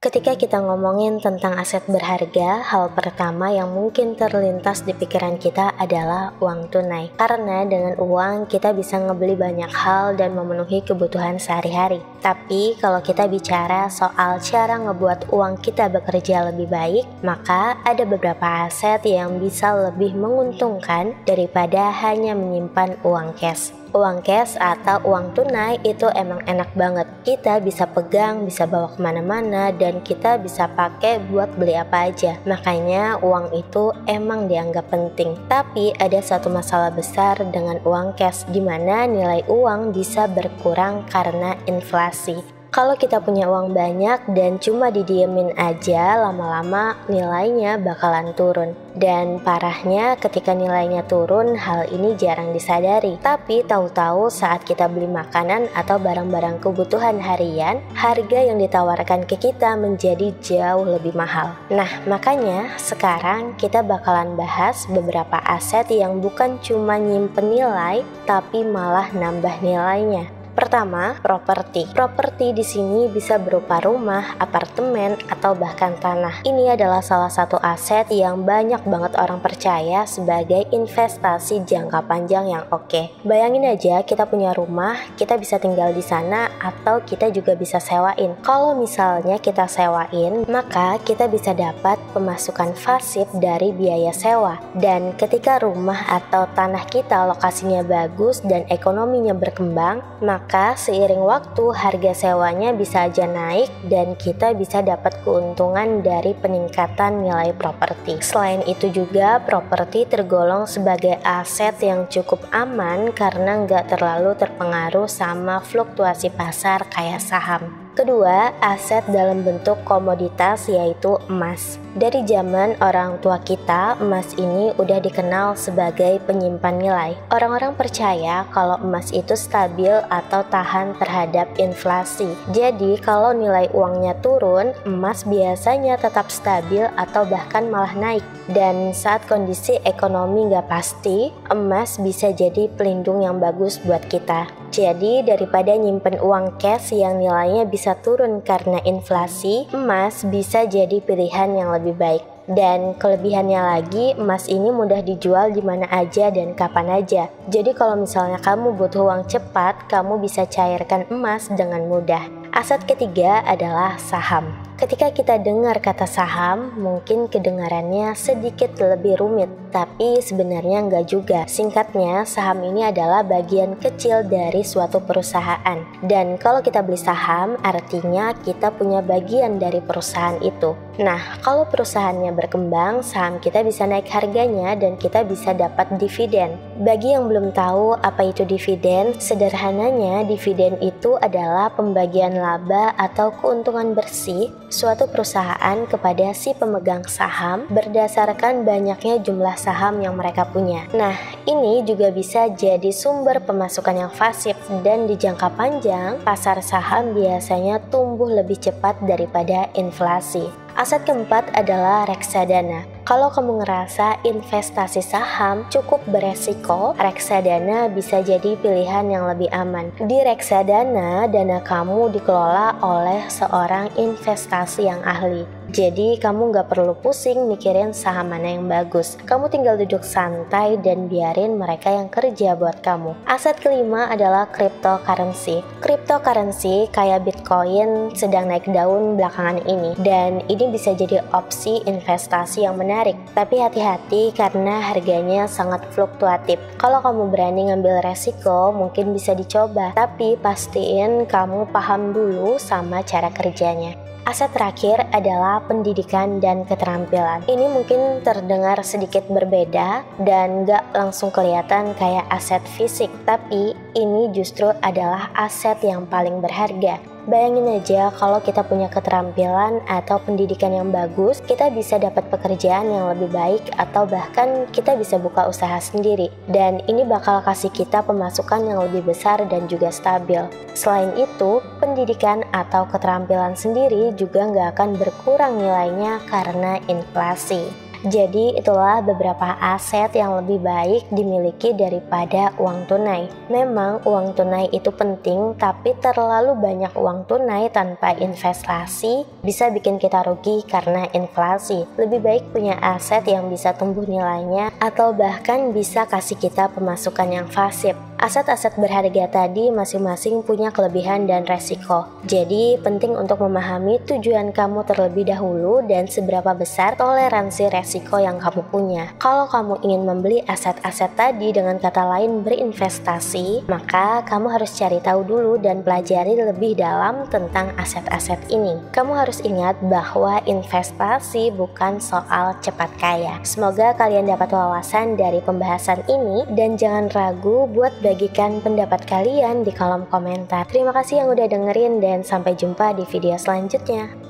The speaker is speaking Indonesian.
Ketika kita ngomongin tentang aset berharga, hal pertama yang mungkin terlintas di pikiran kita adalah uang tunai. Karena dengan uang kita bisa ngebeli banyak hal dan memenuhi kebutuhan sehari-hari. Tapi kalau kita bicara soal cara ngebuat uang kita bekerja lebih baik, maka ada beberapa aset yang bisa lebih menguntungkan daripada hanya menyimpan uang cash. Uang cash atau uang tunai itu emang enak banget. Kita bisa pegang, bisa bawa kemana-mana, dan kita bisa pakai buat beli apa aja. Makanya uang itu emang dianggap penting. Tapi ada satu masalah besar dengan uang cash, di mana nilai uang bisa berkurang karena inflasi. Kalau kita punya uang banyak dan cuma didiemin aja, lama-lama nilainya bakalan turun. Dan parahnya ketika nilainya turun, hal ini jarang disadari. Tapi tahu-tahu saat kita beli makanan atau barang-barang kebutuhan harian, harga yang ditawarkan ke kita menjadi jauh lebih mahal. Nah, makanya sekarang kita bakalan bahas beberapa aset yang bukan cuma nyimpen nilai, tapi malah nambah nilainya. Pertama, properti. Properti di sini bisa berupa rumah, apartemen, atau bahkan tanah. Ini adalah salah satu aset yang banyak banget orang percaya sebagai investasi jangka panjang yang oke. Bayangin aja kita punya rumah, kita bisa tinggal di sana atau kita juga bisa sewain. Kalau misalnya kita sewain, maka kita bisa dapat pemasukan pasif dari biaya sewa. Dan ketika rumah atau tanah kita lokasinya bagus dan ekonominya berkembang, maka seiring waktu harga sewanya bisa aja naik dan kita bisa dapat keuntungan dari peningkatan nilai properti. Selain itu juga properti tergolong sebagai aset yang cukup aman karena nggak terlalu terpengaruh sama fluktuasi pasar kayak saham. Kedua, aset dalam bentuk komoditas yaitu emas. Dari zaman orang tua kita, emas ini udah dikenal sebagai penyimpan nilai. Orang-orang percaya kalau emas itu stabil atau tahan terhadap inflasi. Jadi kalau nilai uangnya turun, emas biasanya tetap stabil atau bahkan malah naik. Dan saat kondisi ekonomi nggak pasti, emas bisa jadi pelindung yang bagus buat kita. Jadi daripada nyimpen uang cash yang nilainya bisa turun karena inflasi, emas bisa jadi pilihan yang lebih baik. Dan kelebihannya lagi, emas ini mudah dijual di mana aja dan kapan aja. Jadi kalau misalnya kamu butuh uang cepat, kamu bisa cairkan emas dengan mudah. Aset ketiga adalah saham. Ketika kita dengar kata saham, mungkin kedengarannya sedikit lebih rumit, tapi sebenarnya enggak juga. Singkatnya, saham ini adalah bagian kecil dari suatu perusahaan. Dan kalau kita beli saham, artinya kita punya bagian dari perusahaan itu. Nah, kalau perusahaannya berkembang, saham kita bisa naik harganya dan kita bisa dapat dividen. Bagi yang belum tahu apa itu dividen, sederhananya dividen itu adalah pembagian laba atau keuntungan bersih suatu perusahaan kepada si pemegang saham berdasarkan banyaknya jumlah saham yang mereka punya. Nah, ini juga bisa jadi sumber pemasukan yang pasif dan di jangka panjang, pasar saham biasanya tumbuh lebih cepat daripada inflasi. Aset keempat adalah reksadana. Kalau kamu ngerasa investasi saham cukup beresiko, reksadana bisa jadi pilihan yang lebih aman. Di reksadana, dana kamu dikelola oleh seorang investasi yang ahli. Jadi kamu nggak perlu pusing mikirin saham mana yang bagus. Kamu tinggal duduk santai dan biarin mereka yang kerja buat kamu. Aset kelima adalah cryptocurrency. Cryptocurrency kayak Bitcoin sedang naik daun belakangan ini. Dan ini bisa jadi opsi investasi yang menarik. Tapi hati-hati karena harganya sangat fluktuatif. Kalau kamu berani ngambil resiko, mungkin bisa dicoba. Tapi pastiin kamu paham dulu sama cara kerjanya. Aset terakhir adalah pendidikan dan keterampilan. Ini mungkin terdengar sedikit berbeda dan gak langsung kelihatan kayak aset fisik, tapi ini justru adalah aset yang paling berharga. Bayangin aja kalau kita punya keterampilan atau pendidikan yang bagus, kita bisa dapat pekerjaan yang lebih baik atau bahkan kita bisa buka usaha sendiri. Dan ini bakal kasih kita pemasukan yang lebih besar dan juga stabil. Selain itu, pendidikan atau keterampilan sendiri juga nggak akan berkurang nilainya karena inflasi. Jadi itulah beberapa aset yang lebih baik dimiliki daripada uang tunai. Memang uang tunai itu penting, tapi terlalu banyak uang tunai tanpa investasi bisa bikin kita rugi karena inflasi. Lebih baik punya aset yang bisa tumbuh nilainya atau bahkan bisa kasih kita pemasukan yang pasif. Aset-aset berharga tadi masing-masing punya kelebihan dan resiko. Jadi penting untuk memahami tujuan kamu terlebih dahulu dan seberapa besar toleransi resiko yang kamu punya. Kalau kamu ingin membeli aset-aset tadi, dengan kata lain berinvestasi, maka kamu harus cari tahu dulu dan pelajari lebih dalam tentang aset-aset ini. Kamu harus ingat bahwa investasi bukan soal cepat kaya. Semoga kalian dapat wawasan dari pembahasan ini dan jangan ragu buat bagikan pendapat kalian di kolom komentar. Terima kasih yang udah dengerin dan sampai jumpa di video selanjutnya.